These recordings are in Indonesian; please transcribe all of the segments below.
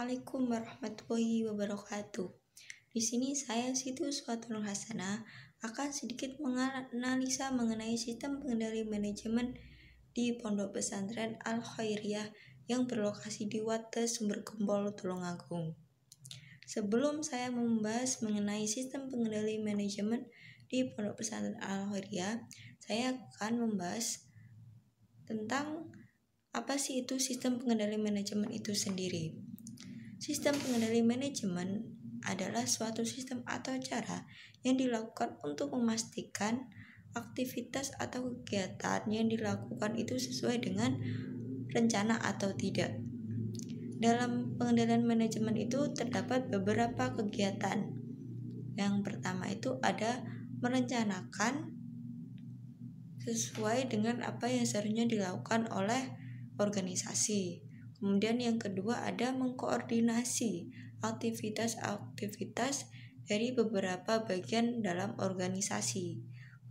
Assalamualaikum warahmatullahi wabarakatuh. Di sini saya Siti Uswatun Hasanah akan sedikit menganalisa mengenai sistem pengendali manajemen di Pondok Pesantren Al Khairiyah yang berlokasi di Wates, Sumbergempol, Tulungagung. Sebelum saya membahas mengenai sistem pengendali manajemen di Pondok Pesantren Al Khairiyah, saya akan membahas tentang apa sih itu sistem pengendali manajemen itu sendiri. Sistem pengendali manajemen adalah suatu sistem atau cara yang dilakukan untuk memastikan aktivitas atau kegiatan yang dilakukan itu sesuai dengan rencana atau tidak. Dalam pengendalian manajemen itu terdapat beberapa kegiatan. Yang pertama itu ada merencanakan sesuai dengan apa yang seharusnya dilakukan oleh organisasi. Kemudian yang kedua ada mengkoordinasi aktivitas-aktivitas dari beberapa bagian dalam organisasi.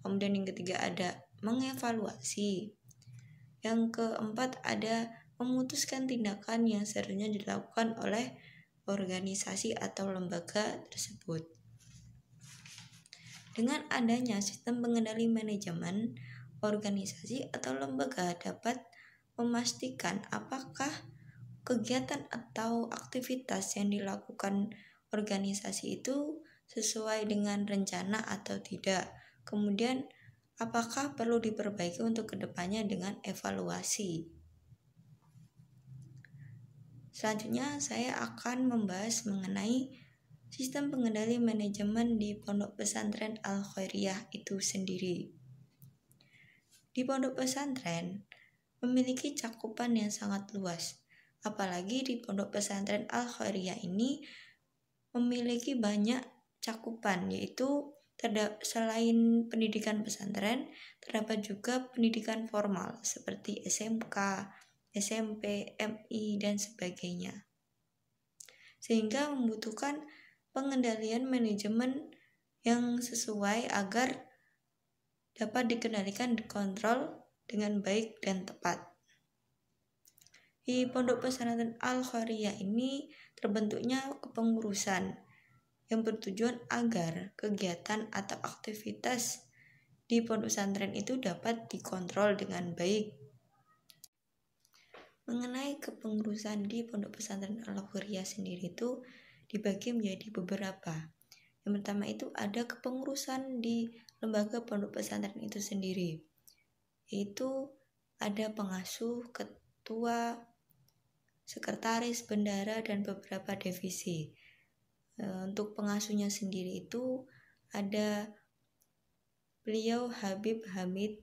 Kemudian yang ketiga ada mengevaluasi. Yang keempat ada memutuskan tindakan yang seharusnya dilakukan oleh organisasi atau lembaga tersebut. Dengan adanya sistem pengendali manajemen, organisasi atau lembaga dapat memastikan apakah kegiatan atau aktivitas yang dilakukan organisasi itu sesuai dengan rencana atau tidak. Kemudian, apakah perlu diperbaiki untuk kedepannya dengan evaluasi. Selanjutnya, saya akan membahas mengenai sistem pengendali manajemen di Pondok Pesantren Al Khairiyah itu sendiri. Di pondok pesantren memiliki cakupan yang sangat luas. Apalagi di Pondok Pesantren Al Khairiyah ini memiliki banyak cakupan, yaitu selain pendidikan pesantren, terdapat juga pendidikan formal seperti SMK, SMP, MI, dan sebagainya. Sehingga membutuhkan pengendalian manajemen yang sesuai agar dapat dikendalikan, dikontrol dengan baik dan tepat. Di Pondok Pesantren Al Khairiyah ini terbentuknya kepengurusan yang bertujuan agar kegiatan atau aktivitas di pondok pesantren itu dapat dikontrol dengan baik. Mengenai kepengurusan di Pondok Pesantren Al Khairiyah sendiri itu dibagi menjadi beberapa. Yang pertama itu ada kepengurusan di lembaga pondok pesantren itu sendiri, yaitu ada pengasuh, ketua, sekretaris, bendara, dan beberapa divisi. Untuk pengasuhnya sendiri itu ada beliau Habib Hamid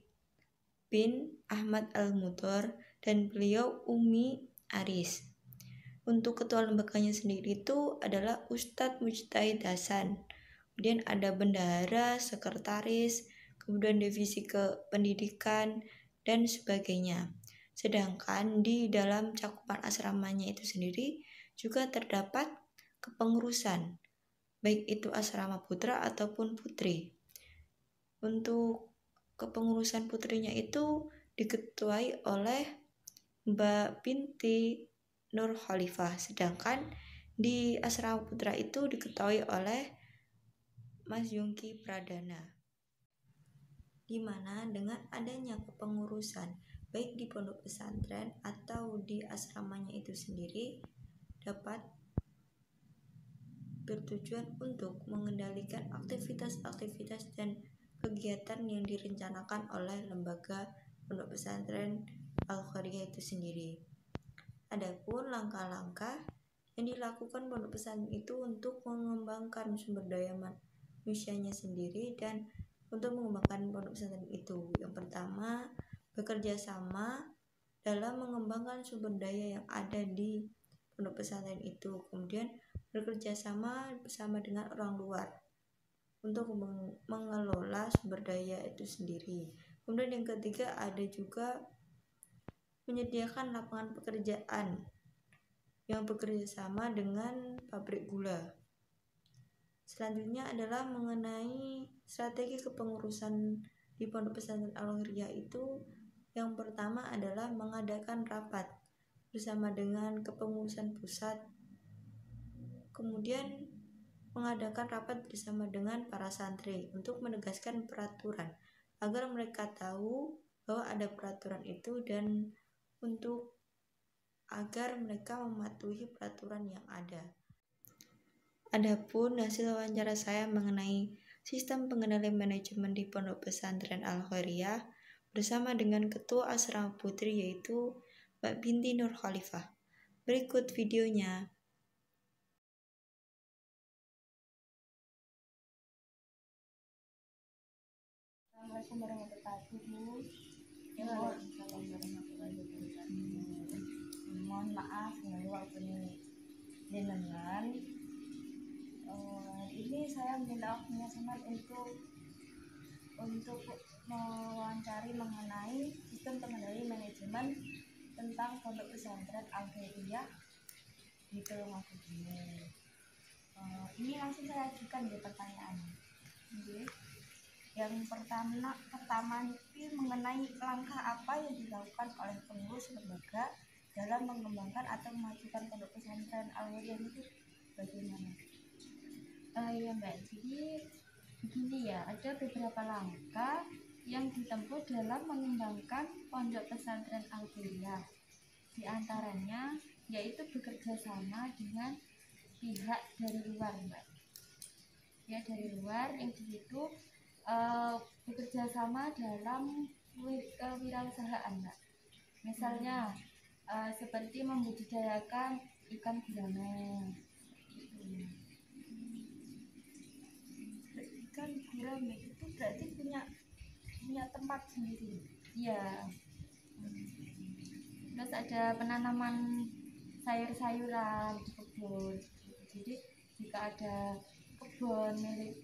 bin Ahmad Al-Mudor dan beliau Umi Aris. Untuk ketua lembaganya sendiri itu adalah Ustadz Mujtahid Hasan. Kemudian ada bendahara, sekretaris, kemudian divisi kependidikan, dan sebagainya. Sedangkan di dalam cakupan asramanya itu sendiri juga terdapat kepengurusan, baik itu asrama putra ataupun putri. Untuk kepengurusan putrinya itu diketuai oleh Mbak Binti Nur Khalifah, sedangkan di asrama putra itu diketuai oleh Mas Yongki Pradana. Di mana dengan adanya kepengurusan baik di pondok pesantren atau di asramanya itu sendiri dapat bertujuan untuk mengendalikan aktivitas-aktivitas dan kegiatan yang direncanakan oleh lembaga pondok pesantren Al Khairiyah itu sendiri. Adapun langkah-langkah yang dilakukan pondok pesantren itu untuk mengembangkan sumber daya manusianya sendiri dan untuk mengembangkan pondok pesantren itu. Yang pertama, bekerja sama dalam mengembangkan sumber daya yang ada di pondok pesantren itu. Kemudian bekerja sama bersama dengan orang luar untuk mengelola sumber daya itu sendiri. Kemudian yang ketiga ada juga menyediakan lapangan pekerjaan yang bekerja sama dengan pabrik gula. Selanjutnya adalah mengenai strategi kepengurusan di Pondok Pesantren Al Khairiyah itu. Yang pertama adalah mengadakan rapat bersama dengan kepengurusan pusat kemudian mengadakan rapat bersama dengan para santri untuk menegaskan peraturan agar mereka tahu bahwa ada peraturan itu dan untuk agar mereka mematuhi peraturan yang ada. Adapun hasil wawancara saya mengenai sistem pengendalian manajemen di Pondok Pesantren Al-Khairiyah bersama dengan Ketua Asrama Putri yaitu Mbak Binti Nur Khalifah. Berikut videonya. Assalamualaikum warahmatullahi wabarakatuh. Waalaikumsalam warahmatullahi wabarakatuh. Mohon maaf mengganggu waktu jenengan. Ini saya minta waktunya Samad untuk mewawancari mengenai sistem pengendali manajemen tentang Pondok Pesantren Al-Khairiyah di Tulungagung. Ini langsung saya ajukan di pertanyaan. Yang pertama itu mengenai langkah apa yang dilakukan oleh pengurus lembaga dalam mengembangkan atau memajukan Pondok Pesantren Al-Khairiyah itu bagaimana? Ya Mbak, jadi begini ya, ada beberapa langkah yang ditempuh dalam mengembangkan Pondok Pesantren Al-Khairiyah. Di antaranya yaitu bekerja sama dengan pihak dari luar, Mbak. Ya, dari luar yang di situ bekerja sama dalam kewirausahaan, Mbak. Misalnya seperti membudidayakan ikan gurame. Ikan gurame itu berarti punya tempat sendiri. Iya. Terus ada penanaman sayur-sayuran di kebun. Jadi jika ada kebun milik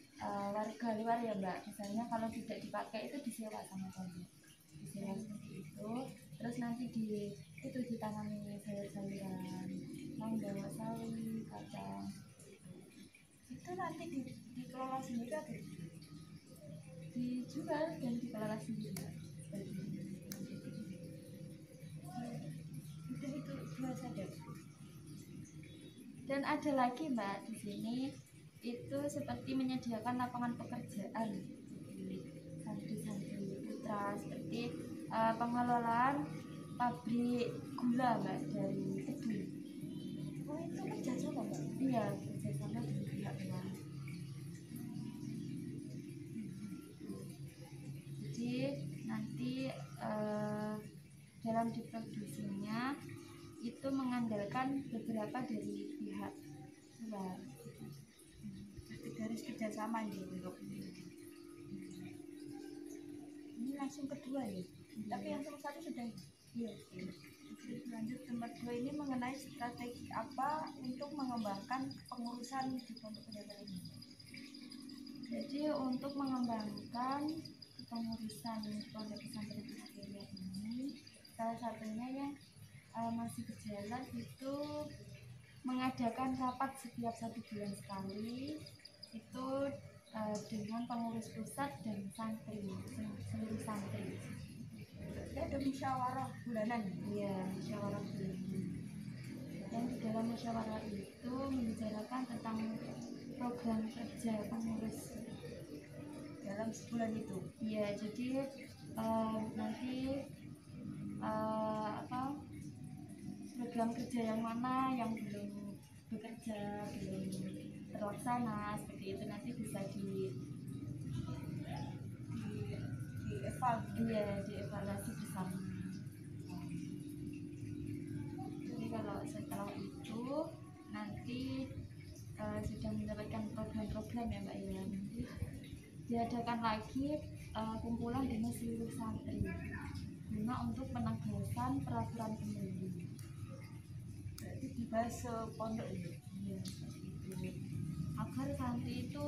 warga luar ya Mbak, misalnya kalau tidak dipakai itu disewa sama kami, disewa seperti itu. Terus nanti itu ditanami sayur-sayuran, mangga, sawi, kacang. Itu nanti dikelola sendiri atau dijual dan dikelola sendiri. Itu dua saja. Dan ada lagi Mbak di sini itu seperti menyediakan lapangan pekerjaan santri-santri putra, seperti pengelolaan pabrik gula Mbak dari Tebu. Oh itu kerjasama Mbak? Iya, kerjasama dengan pihak luar. Jadi nanti dalam diproduksinya itu mengandalkan beberapa dari pihak luar. Garis kerjasama nih untuk ini langsung kedua ya. Tapi yang satu sudah iya. Lanjut nomor 2 ini mengenai strategi apa untuk mengembangkan pengurusan di pondok pesantren ini. Jadi untuk mengembangkan pengurusan pondok pesantren ini salah satunya yang masih berjalan itu mengadakan rapat setiap 1 bulan sekali itu dengan pengurus pusat dan santri, seluruh santri. Ada musyawarah bulanan. Iya, musyawarah bulanan. Dan di dalam musyawarah itu membicarakan tentang program kerja pengurus dalam sebulan itu. Iya, jadi nanti program kerja yang mana yang belum bekerja, belum terlaksana seperti itu nanti bisa dievaluasi bersama. Jadi kalau setelah itu nanti sudah mendapatkan program-program ya Mbak ya, nanti diadakan lagi kumpulan dengan seluruh santri guna untuk penegasan peraturan pemilu. Berarti dibahas pondok ini. Ya, agar santri itu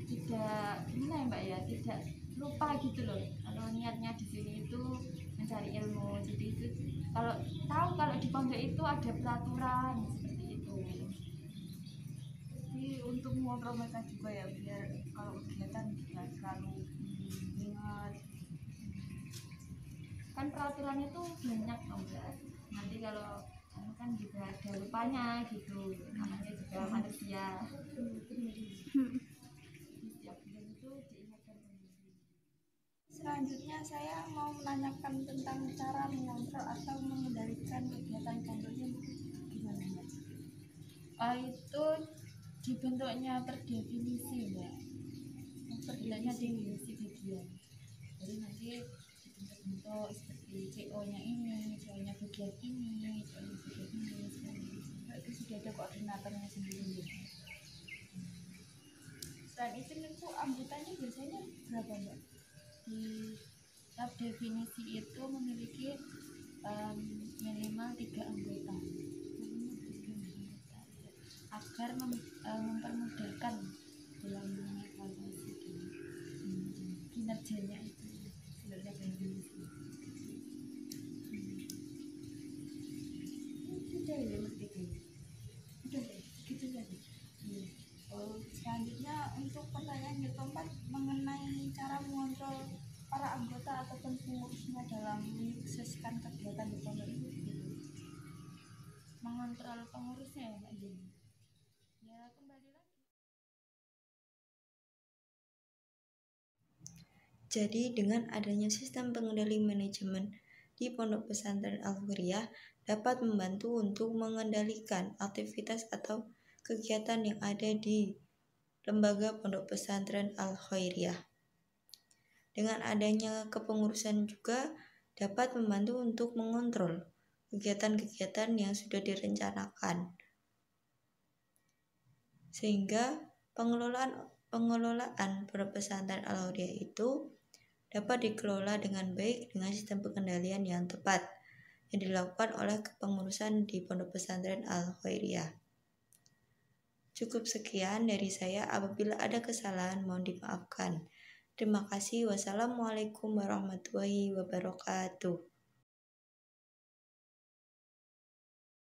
tidak gimana ya Mbak ya, tidak lupa gitu loh kalau niatnya di sini itu mencari ilmu. Jadi itu kalau tahu kalau di pondok itu ada peraturan seperti itu. Jadi untuk mengontrol mereka juga ya, biar kalau kegiatan tidak selalu ingat. Kan peraturan itu banyak Mbak. Nanti kalau kan juga ada rupanya gitu, namanya juga manusia. Setiap bulan itu diingatkan kembali. Selanjutnya saya mau menanyakan tentang cara mengontrol atau mengendalikan kegiatan pondoknya gimana Mbak? Itu dibentuknya per definisi Mbak. Perbedaannya definisi bagian. Jadi nanti dibentuk seperti CO-nya ini, CO-nya bagian ini, CO-nya bagian ini, itu sudah ada koordinatornya sendiri. Selain itu anggotanya biasanya berapa Mbak? Di tab definisi itu memiliki minimal 3 anggota agar mempermudahkan dalam mengevaluasi kinerjanya itu sebenarnya definisi. Sudah ya Mas Udah gitu saja. Selanjutnya untuk pertanyaan yang keempat mengenai cara mengontrol para anggota ataupun pengurusnya dalam menyukseskan kegiatan di pondok itu gitu. Mengontrol pengurusnya ya Mbak Jeni. Ya kembali lagi. Jadi dengan adanya sistem pengendali manajemen di Pondok Pesantren Al-Khairiyah dapat membantu untuk mengendalikan aktivitas atau kegiatan yang ada di lembaga Pondok Pesantren Al-Khairiyah. Dengan adanya kepengurusan juga dapat membantu untuk mengontrol kegiatan-kegiatan yang sudah direncanakan. Sehingga pengelolaan Pondok Pesantren Al-Khairiyah itu dapat dikelola dengan baik dengan sistem pengendalian yang tepat yang dilakukan oleh kepengurusan di Pondok Pesantren Al-Khairiyah. Cukup sekian dari saya, apabila ada kesalahan mohon dimaafkan. Terima kasih. Wassalamualaikum warahmatullahi wabarakatuh.